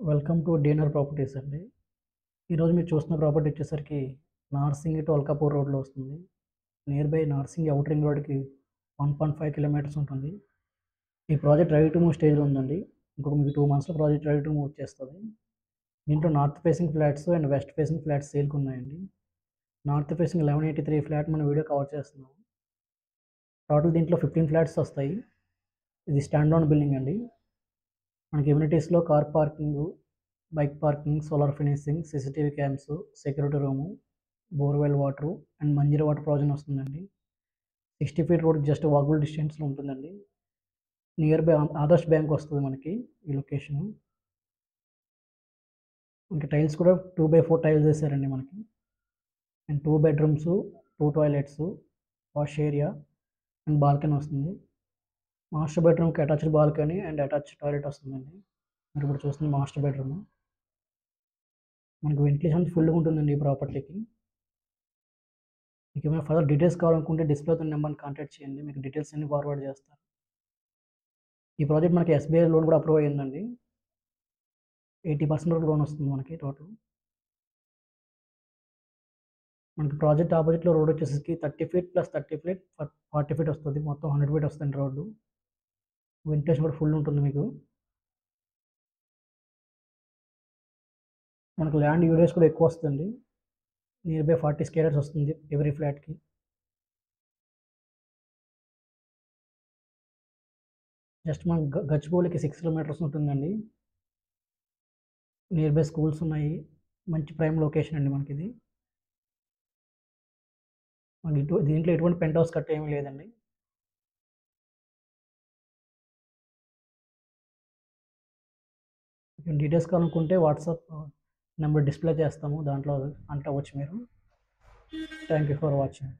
Welcome to DNR properties అండి. ఈరోజు మీరు చూస్తున్న ప్రాపర్టీ వచ్చేసరికి నార్సింగి టు అల్కాపూర్ రోడ్లో వస్తుంది. Near by Narsingi out ring రోడ్కి 1.5 కిలోమీటర్స్ ఉంటుంది. ఈ ప్రాజెక్ట్ రెడీ టు మూవ్ స్టేజ్లో ఉందండి. ఇంకొక మీకు 2 మంత్స్లో ప్రాజెక్ట్ రెడీ టు మూవ్ వచ్చేస్తుంది. దీంట్లో north facing flats and west facing flats సేల్కి ఉన్నాయండి. నార్త్ ఫేసింగ్ 1183 ఫ్లాట్ మన వీడియో కవర్ చేస్తున్నాం. టోటల్ దీంట్లో 15 ఫ్లాట్స్ వస్తాయి. ఇది స్టాండ్ లోన్ బిల్డింగ్ అండి. మనకి ఎమ్యూనిటీస్లో car parking, bike parking, solar finishing, CCTV cams, security room, borewell water and Manjeera water provision వస్తుందండి. 60 ఫీట్ రోడ్ జస్ట్ వాకబుల్ డిస్టెన్స్లో ఉంటుందండి. నియర్ బై ఆదర్శ్ బ్యాంక్ వస్తుంది మనకి ఈ లొకేషను. మనకి టైల్స్ కూడా 2x4 టైల్స్ వేసారండి మనకి. And 2 bedrooms, 2 toilets, wash area and balcony వస్తుంది. మాస్టర్ బెడ్రూమ్కి attached balcony and attached toilet వస్తుందండి. మీరు ఇప్పుడు చూస్తుంది మాస్టర్ బెడ్రూమ్. మనకి వెంటిలేషన్ ఫుల్గా ఉంటుందండి ఈ ప్రాపర్టీకి. మీకు ఏమైనా ఫర్దర్ డీటెయిల్స్ కావాలనుకుంటే డిస్ప్లే అవుతున్న నెంబర్ని కాంటాక్ట్ చేయండి. మీకు డీటెయిల్స్ అన్ని ఫార్వర్డ్ చేస్తారు. ఈ ప్రాజెక్ట్ మనకి ఎస్బీఐ లోన్ కూడా అప్రూవ్ అయ్యిందండి. 80% వరకు లోన్ వస్తుంది మనకి టోటల్. మనకి ప్రాజెక్ట్ ఆపోజిట్లో రోడ్ వచ్చేసరికి 30 ఫీట్ ప్లస్ 30 ఫీట్ 40 ఫీట్ వస్తుంది. మొత్తం 100 ఫీట్ వస్తుంది రోడ్డు. వెంటిలేషన్ కూడా ఫుల్ ఉంటుంది మీకు. మనకు ల్యాండ్ యూడిఎస్ కూడా ఎక్కువ వస్తుంది. నియర్ బై 40 స్క్వేర్ యార్డ్స్ వస్తుంది ఎవ్రీ ఫ్లాట్కి. జస్ట్ మన గచ్చిబౌలికి 6 కిలోమీటర్స్ ఉంటుందండి. నియర్ బై స్కూల్స్ ఉన్నాయి. మంచి ప్రైమ్ లొకేషన్ అండి మనకి ఇది. మనకి దీంట్లో ఎటువంటి పెంట్ హౌస్ కట్ ఏమీ లేదండి. డీటెయిల్స్ కావాలనుకుంటే వాట్సాప్ నెంబర్ డిస్ప్లే చేస్తాము. దాంట్లో అంటే అవ్వచ్చు మీరు. Thank you for watching.